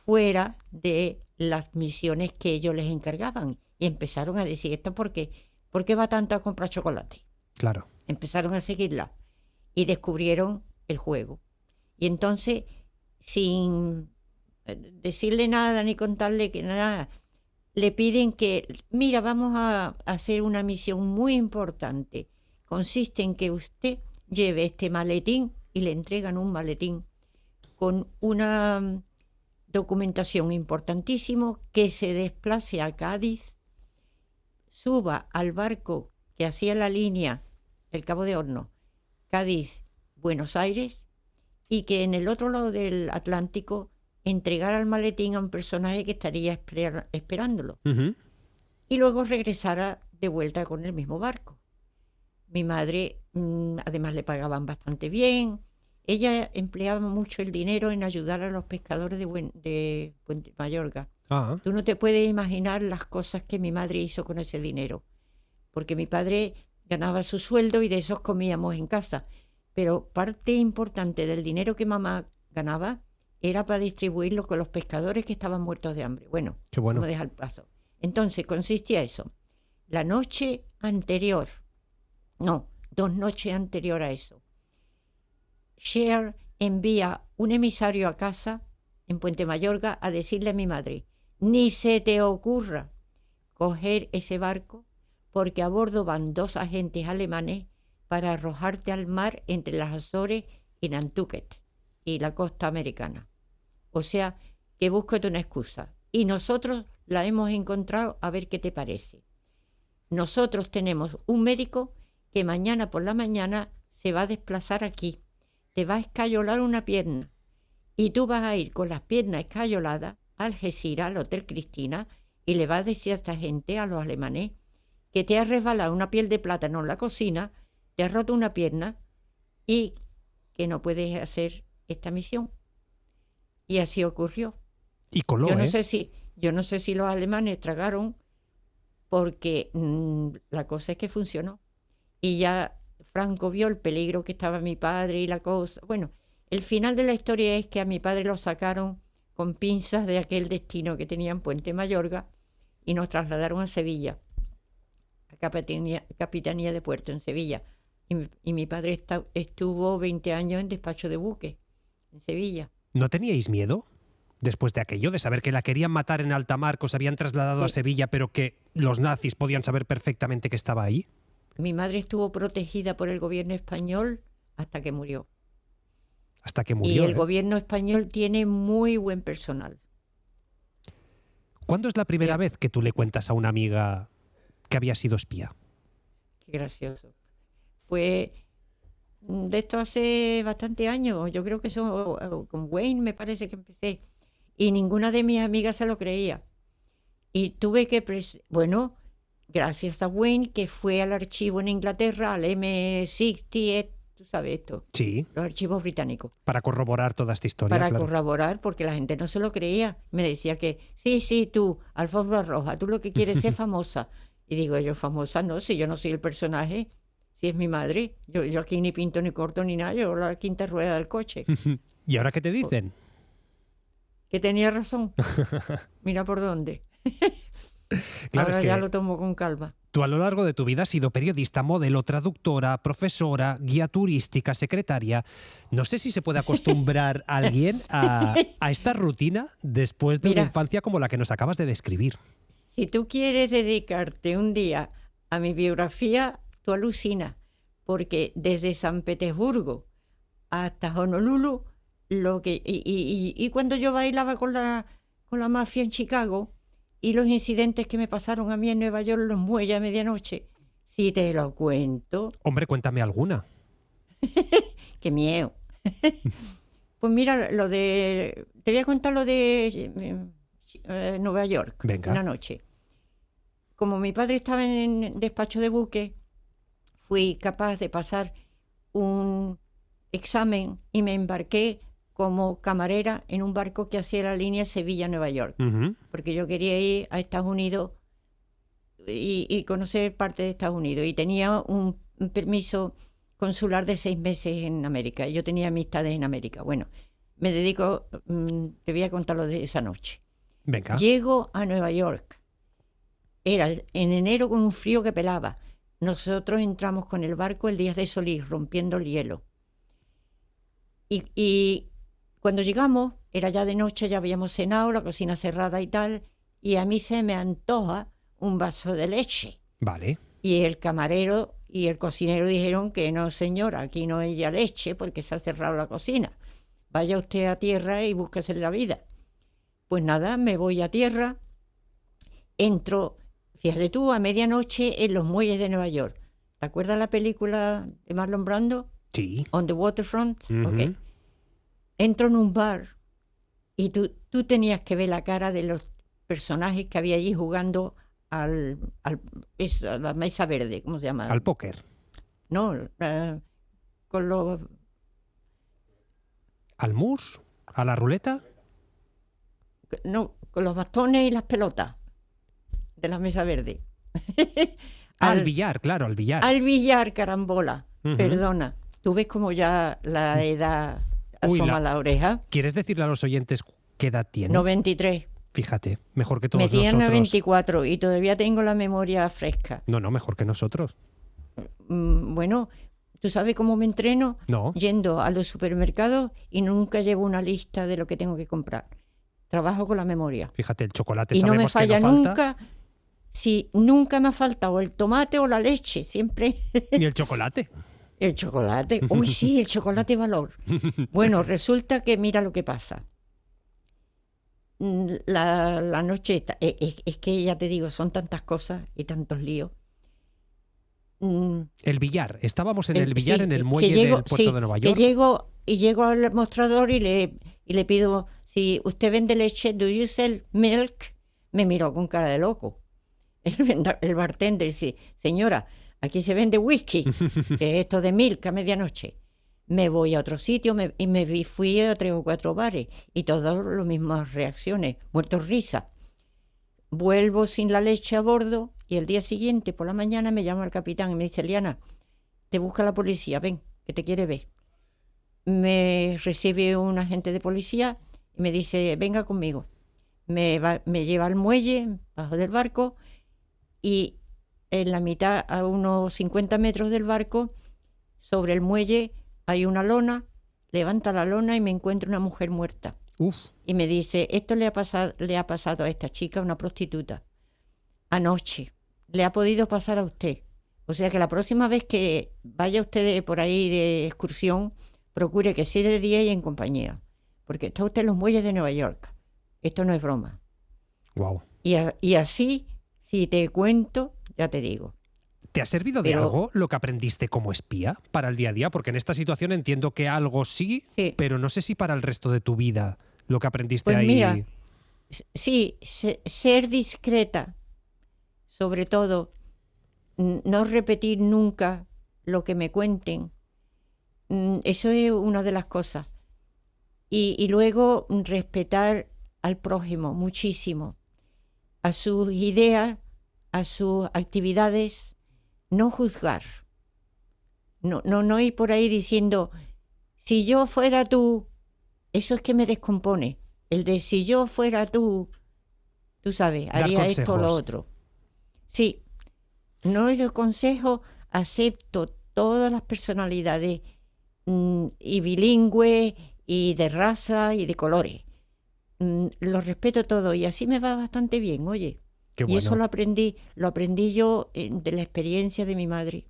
fuera de las misiones que ellos les encargaban. Y empezaron a decir, ¿esto por qué? ¿Por qué va tanto a comprar chocolate? Claro. Empezaron a seguirla y descubrieron el juego. Y entonces, sin decirle nada ni contarle que nada, le piden que, mira, vamos a hacer una misión muy importante. Consiste en que usted lleve este maletín, y le entregan un maletín con una documentación importantísima, que se desplace a Cádiz, suba al barco que hacía la línea el Cabo de Hornos, Cádiz, Buenos Aires, y que en el otro lado del Atlántico entregara el maletín a un personaje que estaría esperándolo. Ujú. Y luego regresara de vuelta con el mismo barco. Mi madre, además, le pagaban bastante bien. Ella empleaba mucho el dinero en ayudar a los pescadores de Puente Mayorga. Ah, Tú no te puedes imaginar las cosas que mi madre hizo con ese dinero, porque mi padre ganaba su sueldo y de esos comíamos en casa, pero parte importante del dinero que mamá ganaba era para distribuirlo con los pescadores que estaban muertos de hambre. Bueno, qué bueno. no deja el paso. Entonces consistía eso. La noche anterior, no, 2 noches anterior a eso, Cher envía un emisario a casa en Puente Mayorga a decirle a mi madre, ni se te ocurra coger ese barco, porque a bordo van 2 agentes alemanes para arrojarte al mar entre las Azores y Nantucket y la costa americana. O sea, que búscate una excusa. Y nosotros la hemos encontrado, a ver qué te parece. Nosotros tenemos un médico que mañana por la mañana se va a desplazar aquí. Te va a escayolar una pierna. Y tú vas a ir con las piernas escayoladas a Algeciras, al Hotel Cristina, y le vas a decir a esta gente, a los alemanes, que te has resbalado una piel de plátano en la cocina, te has roto una pierna y que no puedes hacer esta misión. Y así ocurrió. Y coló, Yo no ¿eh? sé si los alemanes tragaron, porque la cosa es que funcionó. Y ya Franco vio el peligro que estaba mi padre y la cosa. Bueno, el final de la historia es que a mi padre lo sacaron con pinzas de aquel destino que tenía en Puente Mayorga y nos trasladaron a Sevilla, a Capitanía de Puerto en Sevilla. Y mi padre estuvo 20 años en despacho de buque en Sevilla. ¿No teníais miedo? Después de aquello, de saber que la querían matar en alta mar, que os habían trasladado a Sí. Sevilla, pero que los nazis podían saber perfectamente que estaba ahí. Mi madre estuvo protegida por el gobierno español hasta que murió. Hasta que Y murió. el ¿eh? gobierno español tiene muy buen personal. ¿Cuándo es la primera Sí. vez que tú le cuentas a una amiga que había sido espía? Qué gracioso. Pues de esto hace bastante años. Yo creo que eso con Wayne me parece que empecé. Y ninguna de mis amigas se lo creía. Y tuve que, bueno, gracias a Wayne, que fue al archivo en Inglaterra, al M60, tú sabes esto, Sí, los archivos británicos, para corroborar toda esta historia. para claro. corroborar, porque la gente no se lo creía. Me decía que, sí, tú, alfombra roja, tú lo que quieres es ser famosa. Y digo, yo famosa no, si yo no soy el personaje, si es mi madre. Yo aquí ni pinto ni corto ni nada, yo la quinta rueda del coche. ¿Y ahora qué te dicen? Que tenía razón. Mira por dónde. Claro, Ahora es que ya lo tomo con calma. tú a lo largo de tu vida has sido periodista, modelo, traductora, profesora, guía turística, secretaria. No sé si se puede acostumbrar a alguien a esta rutina después de una Mira. infancia como la que nos acabas de describir. Si tú quieres dedicarte un día a mi biografía, tú alucinas, porque desde San Petersburgo hasta Honolulu, y cuando yo bailaba con la mafia en Chicago y los incidentes que me pasaron a mí en Nueva York, los muelles a medianoche, si te lo cuento, Hombre, cuéntame alguna. qué miedo. Pues mira, te voy a contar lo de Nueva York, Venga. una noche. Como mi padre estaba en despacho de buque, fui capaz de pasar un examen y me embarqué como camarera en un barco que hacía la línea Sevilla-Nueva York, Ujú. porque yo quería ir a Estados Unidos y conocer parte de Estados Unidos, y tenía un permiso consular de 6 meses en América, y yo tenía amistades en América. Bueno, me dedico, te voy a contar lo de esa noche. Venga. Llego a Nueva York, era en enero con un frío que pelaba. Nosotros entramos con el barco el día de Solís, rompiendo el hielo. Y cuando llegamos, era ya de noche, ya habíamos cenado, la cocina cerrada y tal, y a mí se me antoja un vaso de leche. Vale. Y el camarero y el cocinero dijeron que no, señora, aquí no hay ya leche porque se ha cerrado la cocina. Vaya usted a tierra y búsquese la vida. Pues nada, me voy a tierra, entro, fíjate tú, a medianoche en los muelles de Nueva York. ¿Te acuerdas la película de Marlon Brando? Sí. On the Waterfront. Ujú. Ok. Entro en un bar y tú tenías que ver la cara de los personajes que había allí jugando a la mesa verde, ¿cómo se llama? Al póker. No, con los... Al mus. A la ruleta. No, con los bastones y las pelotas de la mesa verde. Al billar, claro, al billar. Al billar, carambola. Ujú. Perdona. Tú ves como ya la edad Uy, asoma la oreja. ¿Quieres decirle a los oyentes qué edad tienes? 93. Fíjate, mejor que todos Me tiene nosotros. 94 y todavía tengo la memoria fresca. No, mejor que nosotros. Bueno, ¿tú sabes cómo me entreno? No. Yendo a los supermercados y nunca llevo una lista de lo que tengo que comprar. Trabajo con la memoria. Fíjate, el chocolate Y no me sabemos que falla no falta. nunca. Sí, nunca me ha faltado el tomate o la leche, siempre. Ni el chocolate. El chocolate. Uy, sí, el chocolate valor. Bueno, resulta que mira lo que pasa. La noche, es que ya te digo, son tantas cosas y tantos líos. El billar. Estábamos en el billar Sí, en el que muelle llego- del puerto sí, de Nueva que York. llego al mostrador y le pido, si usted vende leche, ¿do you sell milk? Me miró con cara de loco. El bartender dice, señora, aquí se vende whisky, que es esto de milk a medianoche. Me voy a otro sitio fui a 3 o 4 bares y todas las mismas reacciones, muertos risa. Vuelvo sin la leche a bordo y el día siguiente por la mañana me llama el capitán y me dice, Liana, te busca la policía, ven, que te quiere ver. Me recibe un agente de policía y me dice, venga conmigo. Me lleva al muelle, bajo del barco, y en la mitad, a unos 50 metros del barco, sobre el muelle hay una lona, levanta la lona y me encuentro una mujer muerta. Uf. Y me dice, esto le ha pasado a esta chica, una prostituta, anoche. Le ha podido pasar a usted. O sea que la próxima vez que vaya usted por ahí de excursión, procure que sea de día y en compañía. Porque está usted en los muelles de Nueva York. Esto no es broma. Wow. Y así, si te cuento, ya te digo. ¿Te ha servido de Pero- algo lo que aprendiste como espía para el día a día? Porque en esta situación entiendo que algo sí, Sí. pero no sé si para el resto de tu vida lo que aprendiste Pues ahí. mira, sí, ser discreta, sobre todo, no repetir nunca lo que me cuenten. Eso es una de las cosas. Y luego respetar al prójimo muchísimo, a sus ideas, a sus actividades, no juzgar. No ir por ahí diciendo, si yo fuera tú, eso es que me descompone. El de si yo fuera tú sabes, Dar haría esto o lo consejos. otro. Sí, no es el consejo, acepto todas las personalidades y bilingües y de raza y de colores. Los respeto todo y así me va bastante bien, oye. Qué Y bueno. eso lo aprendí yo de la experiencia de mi madre.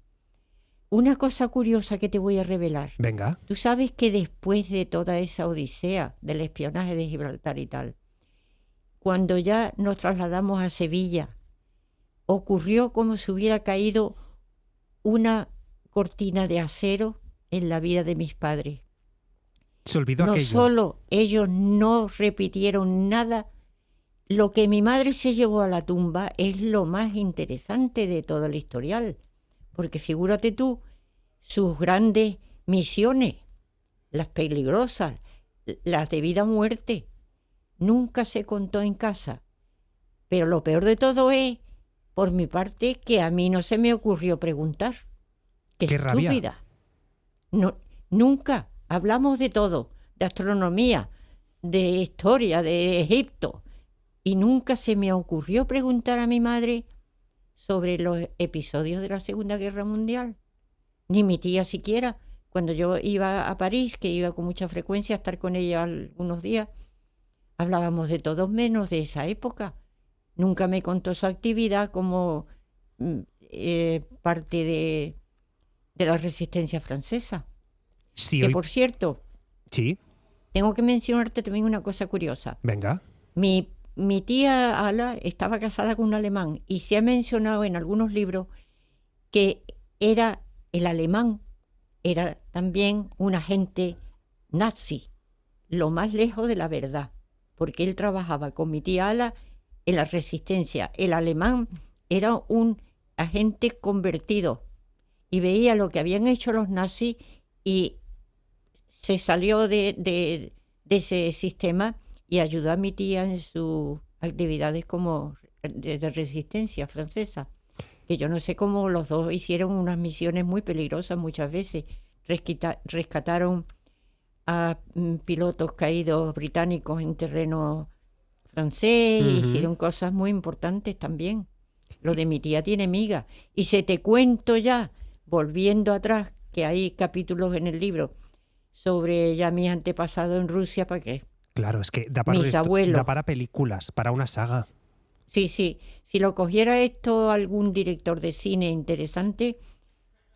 Una cosa curiosa que te voy a revelar. Venga. Tú sabes que después de toda esa odisea del espionaje de Gibraltar y tal, cuando ya nos trasladamos a Sevilla, ocurrió como si hubiera caído una cortina de acero en la vida de mis padres. Se olvidó No aquello. solo ellos no repitieron nada, lo que mi madre se llevó a la tumba es lo más interesante de todo el historial, porque figúrate tú, sus grandes misiones, las peligrosas, las de vida o muerte. Nunca se contó en casa. Pero lo peor de todo es, por mi parte, que a mí no se me ocurrió preguntar. ¡Qué estúpida! Rabia. No, nunca. Hablamos de todo, de astronomía, de historia, de Egipto. Y nunca se me ocurrió preguntar a mi madre sobre los episodios de la Segunda Guerra Mundial. Ni mi tía siquiera. Cuando yo iba a París, que iba con mucha frecuencia a estar con ella algunos días, hablábamos de todo menos de esa época. Nunca me contó su actividad como parte de la resistencia francesa. Sí, Que hoy... por cierto, Sí, tengo que mencionarte también una cosa curiosa. venga. Mi tía Ala estaba casada con un alemán y se ha mencionado en algunos libros que el alemán era también un agente nazi, lo más lejos de la verdad, porque él trabajaba con mi tía Ala en la resistencia. El alemán era un agente convertido y veía lo que habían hecho los nazis y se salió de ese sistema y ayudó a mi tía en sus actividades como de resistencia francesa. Que yo no sé cómo los dos hicieron unas misiones muy peligrosas muchas veces. Rescataron a pilotos caídos británicos en terreno francés, hicieron cosas muy importantes también. Lo de mi tía tiene miga. Y se te cuento ya, volviendo atrás, que hay capítulos en el libro sobre ya mis antepasados en Rusia, ¿para qué? Claro, es que da Mis abuelos. da para películas, para una saga. Sí, sí. Si lo cogiera esto algún director de cine interesante,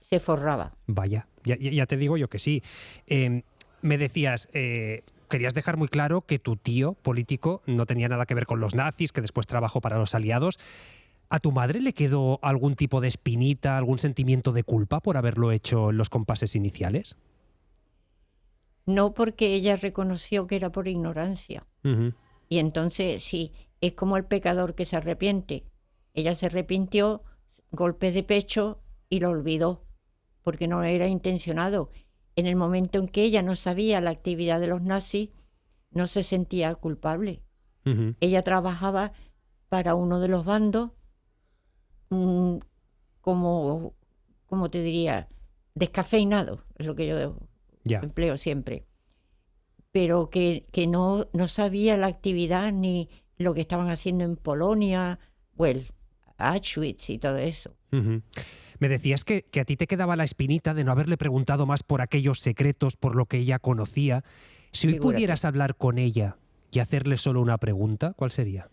se forraba. Vaya, ya te digo yo que sí. Me decías, querías dejar muy claro que tu tío político no tenía nada que ver con los nazis, que después trabajó para los aliados. ¿A tu madre le quedó algún tipo de espinita, algún sentimiento de culpa por haberlo hecho en los compases iniciales? No, porque ella reconoció que era por ignorancia. Ujú. Y entonces, sí, es como el pecador que se arrepiente. Ella se arrepintió, golpe de pecho y lo olvidó, porque no era intencionado. En el momento en que ella no sabía la actividad de los nazis, no se sentía culpable. Ujú. Ella trabajaba para uno de los bandos como te diría, descafeinado, es lo que yo Ya. empleo siempre. Pero que no sabía la actividad ni lo que estaban haciendo en Polonia, Auschwitz y todo eso. Ujú. Me decías que a ti te quedaba la espinita de no haberle preguntado más por aquellos secretos, por lo que ella conocía. Si hoy Figúrate. pudieras hablar con ella y hacerle solo una pregunta, ¿cuál sería?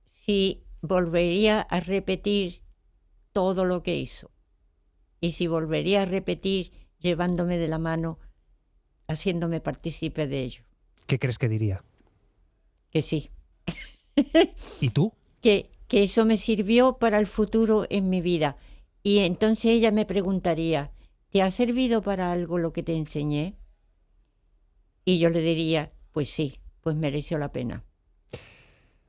Si volvería a repetir todo lo que hizo y si volvería a repetir llevándome de la mano, haciéndome partícipe de ello. ¿Qué crees que diría? Que sí. ¿Y tú? Que eso me sirvió para el futuro en mi vida. Y entonces ella me preguntaría, ¿te ha servido para algo lo que te enseñé? Y yo le diría, pues sí, pues mereció la pena.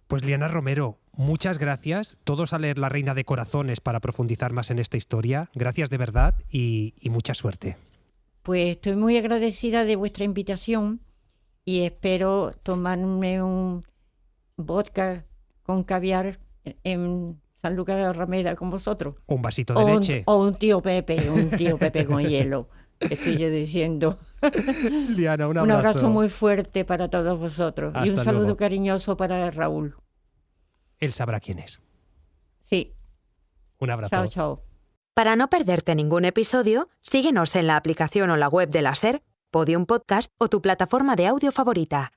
Pues Liana Romero, muchas gracias. Todos a leer La Reina de Corazones para profundizar más en esta historia. Gracias de verdad y mucha suerte. Pues estoy muy agradecida de vuestra invitación y espero tomarme un vodka con caviar en San Lucas de la Rameda con vosotros. Un vasito de leche. O un tío Pepe con hielo. Estoy yo diciendo. Liana, un Un abrazo muy fuerte para todos vosotros. Y un Hasta saludo luego. cariñoso para Raúl. Él sabrá quién es. Sí. Un abrazo. Chao, chao. Para no perderte ningún episodio, síguenos en la aplicación o la web de la SER, Podium Podcast o tu plataforma de audio favorita.